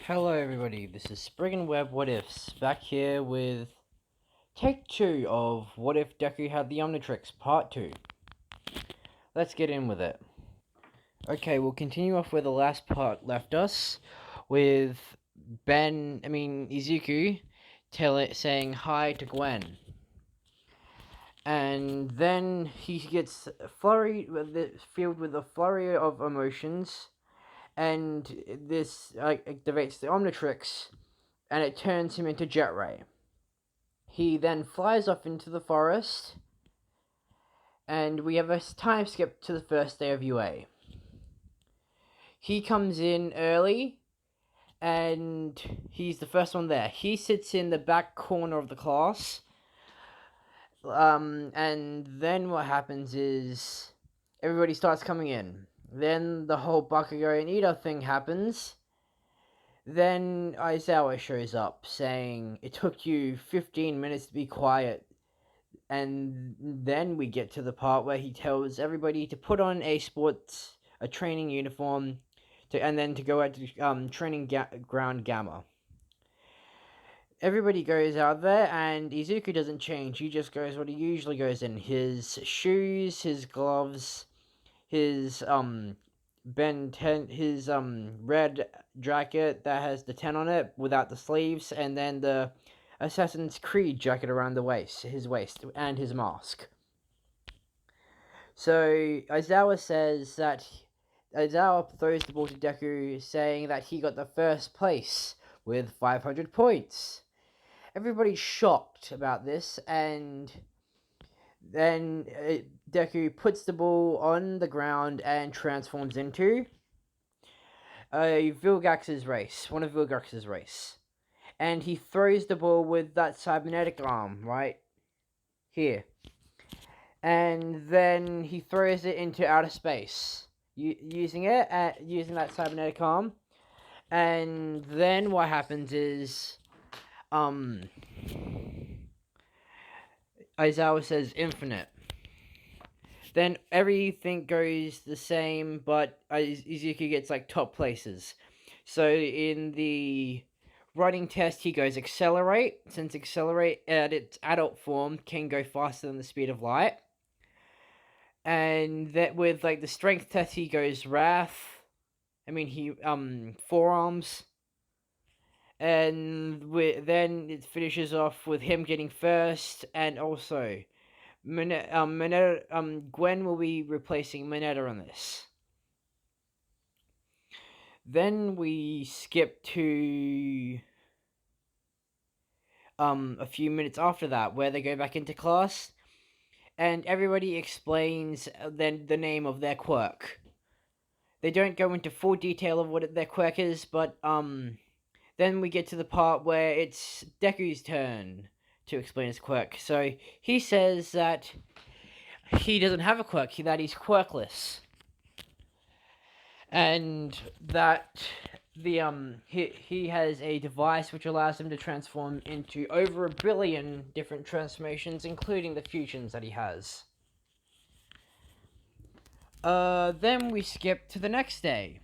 Hello everybody, this is Spring and Web What Ifs, back here with take 2 of What If Deku Had the Omnitrix, part 2. Let's get in with it. Okay, we'll continue off where the last part left us, with Izuku saying hi to Gwen. And then he gets filled with a flurry of emotions, and this activates the Omnitrix, and it turns him into Jet Ray. He then flies off into the forest, and we have a time skip to the first day of UA. He comes in early, and he's the first one there. He sits in the back corner of the class, and then what happens is everybody starts coming in. Then the whole Bakugo and Ida thing happens. Then Aizawa shows up, saying, "It took you 15 minutes to be quiet." And then we get to the part where he tells everybody to put on a training uniform, and then to go out to training ground Gamma. Everybody goes out there, and Izuku doesn't change. He just goes what he usually goes in: his shoes, his gloves, his red jacket that has the 10 on it without the sleeves, and then the Assassin's Creed jacket around his waist, and his mask. So Aizawa throws the ball to Deku, saying that he got the first place with 500 points. Everybody's shocked about this, and then Deku puts the ball on the ground and transforms into one of Vilgax's race. And he throws the ball with that cybernetic arm right here. And then he throws it into outer space, using that cybernetic arm. And then what happens is, Aizawa says infinite. Then everything goes the same, but Izuku gets top places. So in the running test, he goes accelerate, since accelerate at its adult form can go faster than the speed of light. And that with the strength test, he goes wrath. Forearms. And then it finishes off with him getting first, and also Gwen will be replacing Mineta on this. Then we skip to a few minutes after that, where they go back into class, and everybody explains then the name of their quirk. They don't go into full detail of what their quirk is, but then we get to the part where it's Deku's turn to explain his quirk. So he says that he doesn't have a quirk, that he's quirkless, and that he has a device which allows him to transform into over 1 billion different transformations, including the fusions that he has. Then we skip to the next day,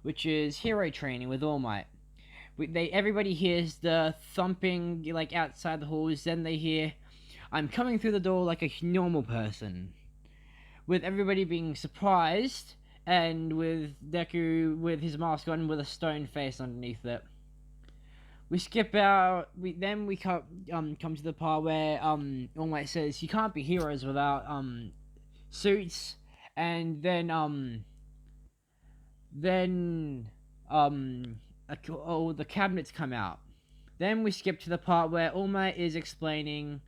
which is hero training with All Might. Everybody hears the thumping outside the halls. Then they hear, "I'm coming through the door like a normal person," with everybody being surprised, and with Deku with his mask on with a stone face underneath it. We skip out. We come to the part where All Might says you can't be heroes without suits, and then the cabinets come out. Then we skip to the part where All Might is explaining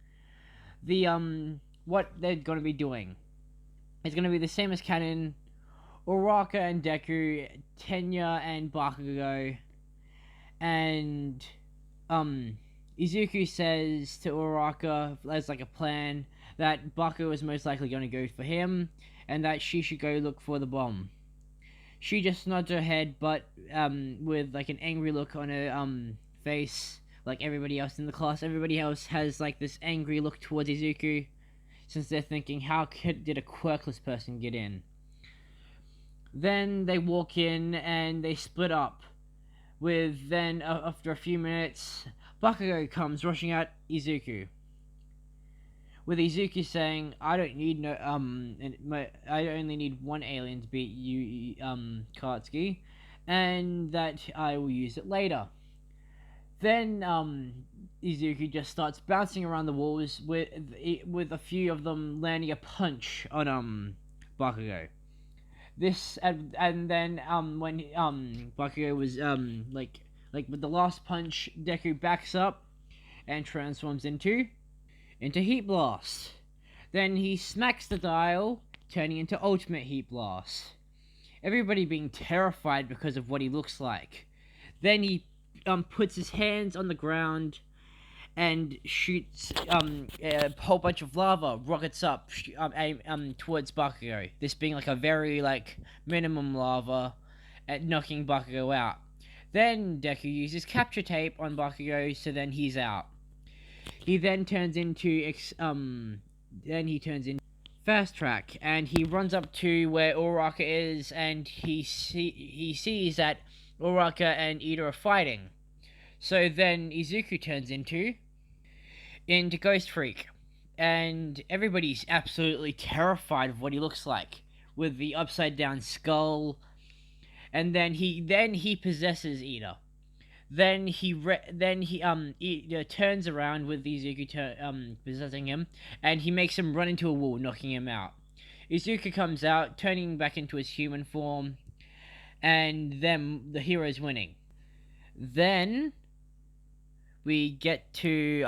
what they're going to be doing. It's going to be the same as canon: Uraraka and Deku, Tenya and Bakugo, and Izuku says to Uraraka as a plan that Bakugo is most likely going to go for him, and that she should go look for the bomb. She just nods her head, but with an angry look on her face, like everybody else in the class. Everybody else has this angry look towards Izuku, since they're thinking, how did a quirkless person get in? Then they walk in and they split up. With then, after a few minutes, Bakugo comes rushing out Izuku. With Izuku saying, "I don't need no I only need one alien to beat you, Katsuki, and that I will use it later." Then Izuku just starts bouncing around the walls with a few of them landing a punch on Bakugo. This and then when Bakugo was like with the last punch, Deku backs up and transforms into Heat Blast. Then he smacks the dial, turning into Ultimate Heat Blast. Everybody being terrified because of what he looks like. Then he puts his hands on the ground and shoots a whole bunch of lava rockets up towards Bakugo. This being like a very minimum lava at knocking Bakugo out. Then Deku uses capture tape on Bakugo, so then he's out. He then turns into Fast Track, and he runs up to where Uraraka is, and he sees that Uraraka and Ida are fighting. So then Izuku turns into Ghost Freak, and everybody's absolutely terrified of what he looks like with the upside down skull. And then he possesses Ida. Then he turns around with Izuku possessing him, and he makes him run into a wall, knocking him out. Izuku comes out, turning back into his human form, and then the hero's winning. Then we get to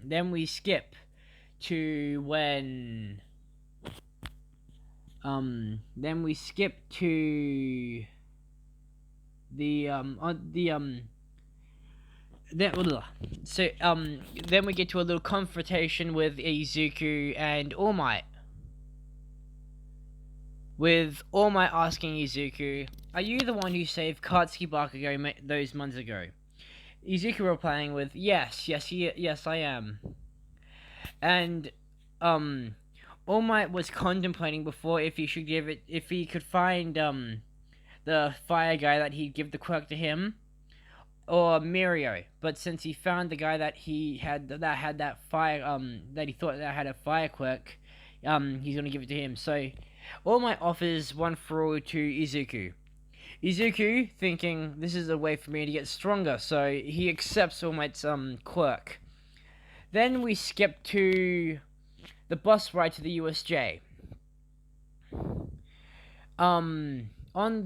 then we skip to when then we skip to then we get to a little confrontation with Izuku and All Might. With All Might asking Izuku, "Are you the one who saved Katsuki Bakugo those months ago?" Izuku replying with, yes, I am." And All Might was contemplating before if he could find the fire guy that he'd give the quirk to him, or Mirio. But since he found the guy that had that fire that he thought that had a fire quirk, he's gonna give it to him. So All Might offers one for all to Izuku. Izuku, thinking this is a way for me to get stronger, so he accepts All Might's quirk. Then we skip to the bus ride to the USJ. On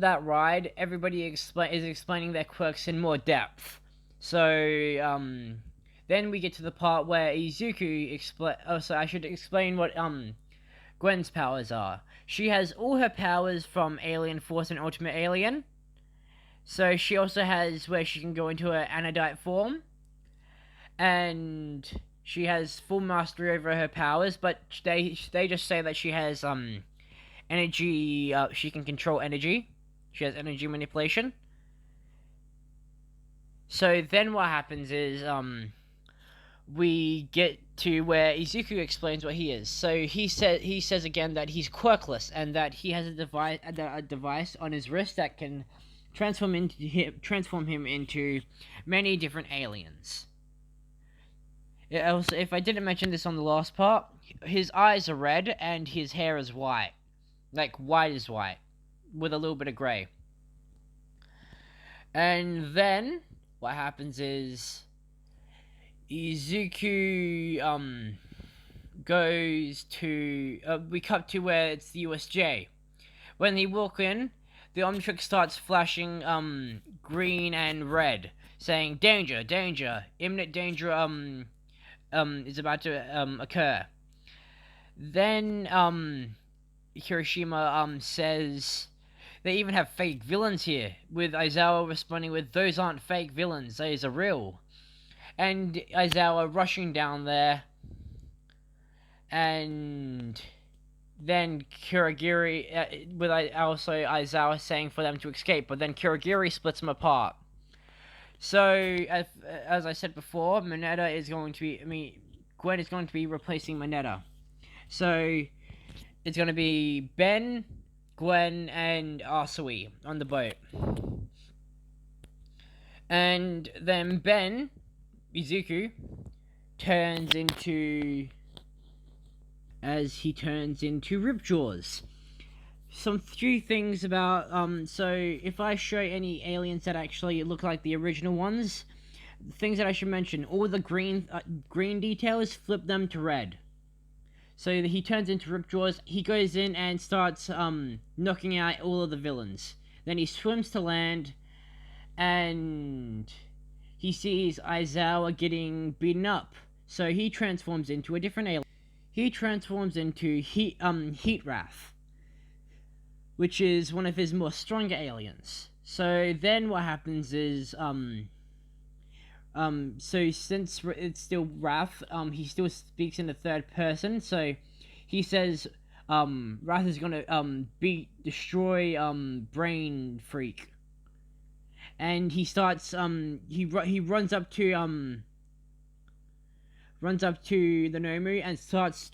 that ride, everybody is explaining their quirks in more depth. So, then we get to the part where Izuku I should explain what Gwen's powers are. She has all her powers from Alien Force and Ultimate Alien. So she also has where she can go into her anodite form. And she has full mastery over her powers, but they just say that she has energy, she can control energy. She has energy manipulation. So then what happens is we get to where Izuku explains what he is. So he says again that he's quirkless, and that he has a device on his wrist that can transform him into many different aliens. Also, if I didn't mention this on the last part, his eyes are red and his hair is white. Like white is white, with a little bit of grey. And then what happens is Izuku goes to we cut to where it's the USJ. When they walk in, the Omnitrix starts flashing green and red, saying danger, danger, imminent danger is about to occur. Then Hiroshima says they even have fake villains here, with Aizawa responding with, "Those aren't fake villains, those are real." And Aizawa rushing down there, and then Kurogiri, with also Aizawa saying for them to escape, but then Kurogiri splits them apart. So, as I said before, Gwen is going to be replacing Mineta. So, it's going to be Ben, Gwen, and Asui on the boat. And then Ben Izuku turns into Ripjaws. Some few things about so if I show any aliens that actually look like the original ones, things that I should mention: all the green details, flip them to red. So he turns into Ripjaws. He goes in and starts knocking out all of the villains. Then he swims to land, and he sees Aizawa getting beaten up. So he transforms into a different alien. He transforms into Heat Wrath, which is one of his more stronger aliens. So then what happens is so since it's still Wrath, he still speaks in the third person. So he says Wrath is gonna destroy Brain Freak, and he starts he runs up to the Nomu and starts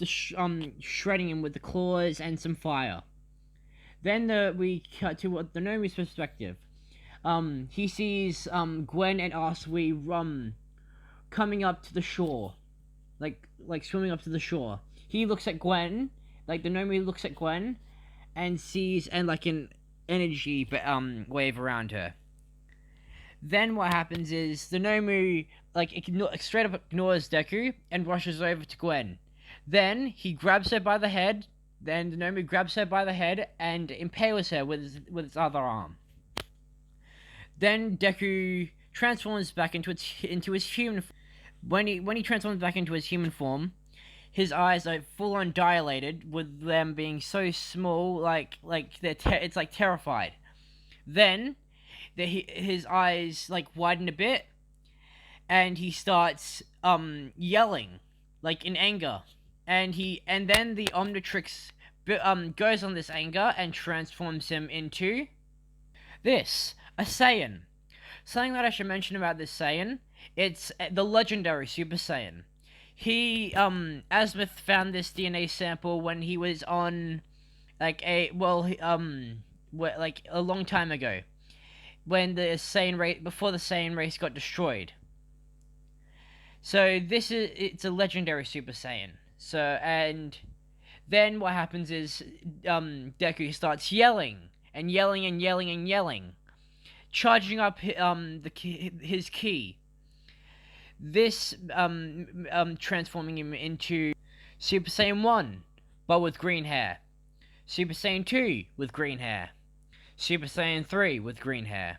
shredding him with the claws and some fire. Then we cut to the Nomu's perspective. He sees Gwen and Asui coming up to the shore, like swimming up to the shore. He looks at Gwen, like the Nomu looks at Gwen, and sees like an energy wave around her. Then what happens is the Nomu straight up ignores Deku and rushes over to Gwen. Then he grabs her by the head. Then the Nomu grabs her by the head and impales her with its other arm. Then Deku transforms back into his human. When he transforms back into his human form, his eyes are full on dilated, with them being so small, it's like terrified. Then his eyes widen a bit, and he starts yelling in anger, and then the Omnitrix goes on this anger and transforms him into a Saiyan. Something that I should mention about this Saiyan, it's the legendary Super Saiyan. Asmith found this DNA sample when he was on a long time ago, when the Saiyan race, before the Saiyan race got destroyed. So it's a legendary Super Saiyan. So, and then what happens is Deku starts yelling and yelling and yelling and yelling, charging up his ki. This transforming him into Super Saiyan 1, but with green hair. Super Saiyan 2 with green hair. Super Saiyan 3 with green hair.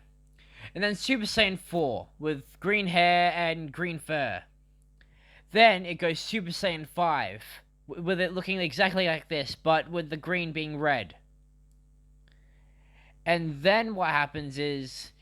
And then Super Saiyan 4 with green hair and green fur. Then it goes Super Saiyan 5, with it looking exactly like this, but with the green being red. And then what happens is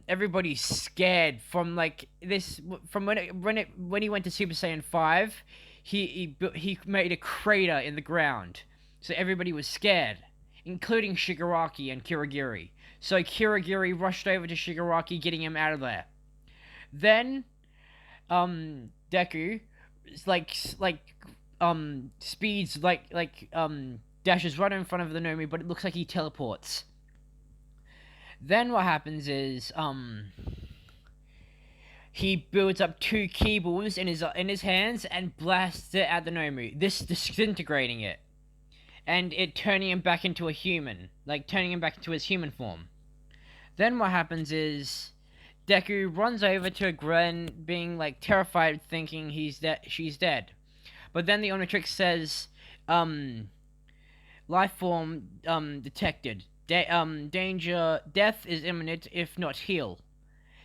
everybody's scared from this, from when he went to Super Saiyan 5, he made a crater in the ground. So everybody was scared, including Shigaraki and Kirigiri. So Kirigiri rushed over to Shigaraki, getting him out of there. Then Deku speeds dashes right in front of the Nomu, but it looks like he teleports. Then what happens is he builds up 2 keyballs in his hands and blasts it at the Nomu, this disintegrating it, and it turning him back into a human, turning him back into his human form. Then what happens is Deku runs over to Gwen, being terrified, thinking she's dead. But then the Omnitrix says, life form detected. Danger, death is imminent if not heal.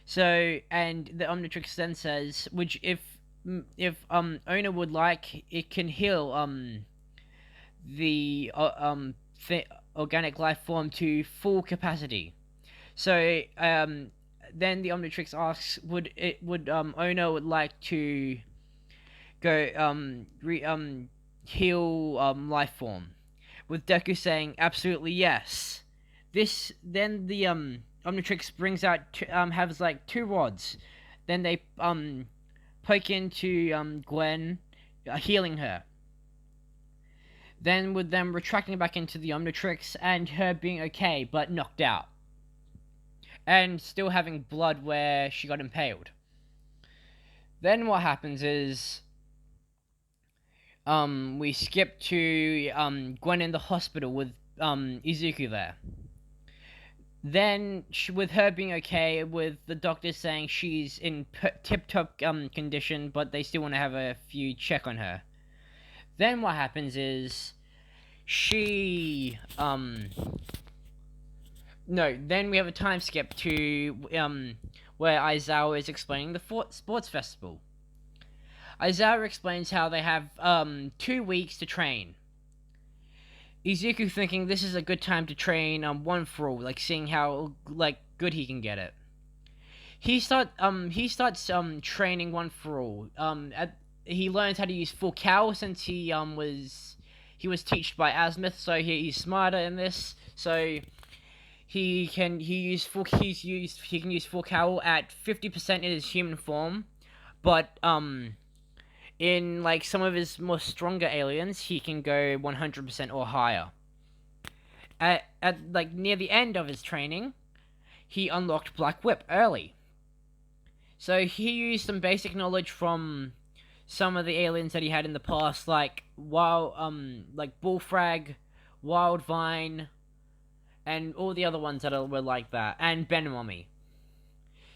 So, and the Omnitrix then says, which if owner would like, it can heal the organic life form to full capacity. So then the Omnitrix asks, would owner would like to go heal life form, with Deku saying absolutely yes. Then the Omnitrix brings out has 2 rods. Then they poke into Gwen, healing her. Then with them retracting back into the Omnitrix and her being okay but knocked out. and still having blood where she got impaled. Then what happens is we skip to Gwen in the hospital with Izuku there. Then with her being okay, with the doctors saying she's in tip-top condition, but they still want to have a few check on her. Then what happens is she no, then we have a time skip to where Aizawa is explaining the sports festival. Aizawa explains how they have 2 weeks to train. Izuku thinking this is a good time to train one for all, like seeing how like good he can get it. He starts training one for all. He learns how to use full cow since he was taught by Asmith, so he's smarter in this. So he can use full cow at 50% in his human form, but in like some of his more stronger aliens, he can go 100% or higher. At like near the end of his training, he unlocked Black Whip early. So he used some basic knowledge from some of the aliens that he had in the past, like Bullfrag, Wildvine, and all the other ones that were like that, and Benmummy.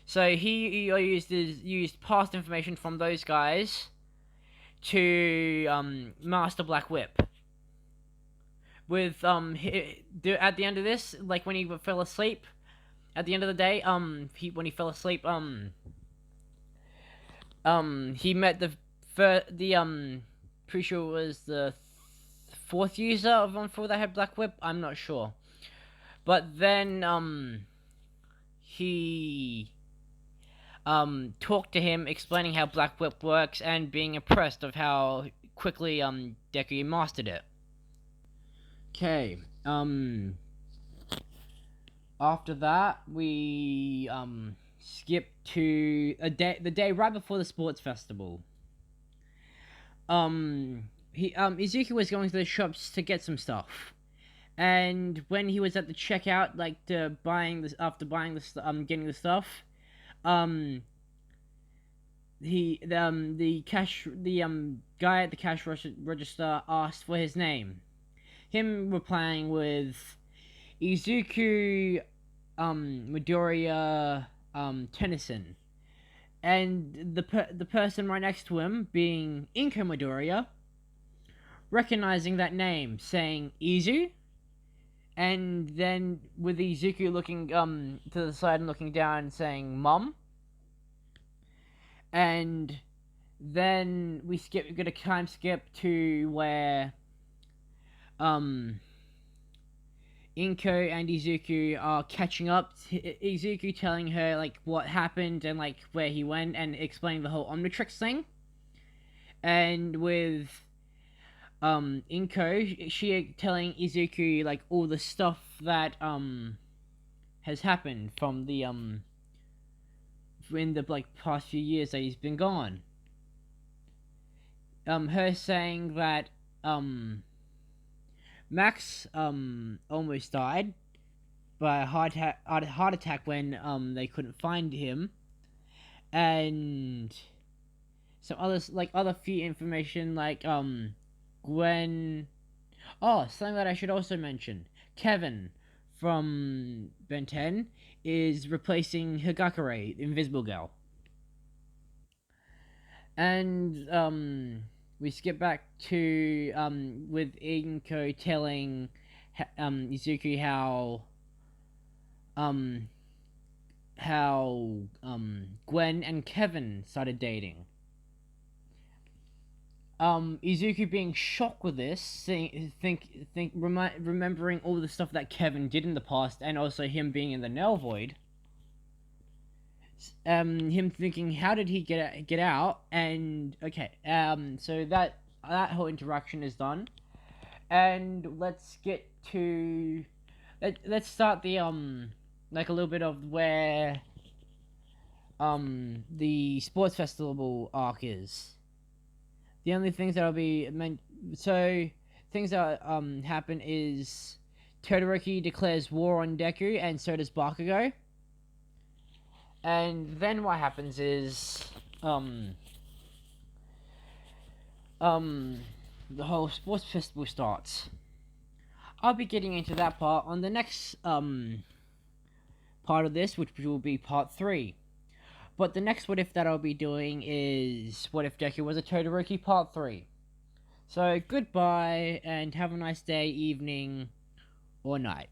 So he used past information from those guys to master Black Whip. With at the end of this, like when he fell asleep, at the end of the day, when he fell asleep, he met pretty sure it was the fourth user of 1-4 that had Black Whip. I'm not sure, but then he talked to him, explaining how Black Whip works and being impressed of how quickly Deku mastered it. Okay, after that we skip to the day right before the sports festival. Izuki was going to the shops to get some stuff, and when he was at the checkout, like getting the stuff, the guy at the cash register asked for his name. Him replying with Izuku Midoriya Tennyson, and the person right next to him being Inko Midoriya, recognizing that name, saying Izu, and then with Izuku looking to the side and looking down and saying Mum. And then we get a time skip to where Inko and Izuku are catching up. Izuku telling her like what happened and like where he went, and explaining the whole Omnitrix thing. And with Inko, she telling Izuku like all the stuff that has happened from the in the like past few years that he's been gone. Her saying that Max almost died by a heart attack when they couldn't find him, and some other few information like Gwen. Oh, something that I should also mention: Kevin from Ben 10 is replacing Higakure, Invisible Girl. And we skip back to with Inko telling Izuku how Gwen and Kevin started dating. Izuku being shocked with this, remembering all the stuff that Kevin did in the past, and also him being in the Null Void. Him thinking, how did he get out? And okay, so that whole interaction is done, and let's get to let's start the like a little bit of where the sports festival arc is. The only things that'll be things that happen is Todoroki declares war on Deku, and so does Bakugo. And then what happens is, the whole sports festival starts. I'll be getting into that part on the next, part of this, which will be part 3. But the next What If that I'll be doing is What If Deku Was a Todoroki Part 3. So, goodbye, and have a nice day, evening, or night.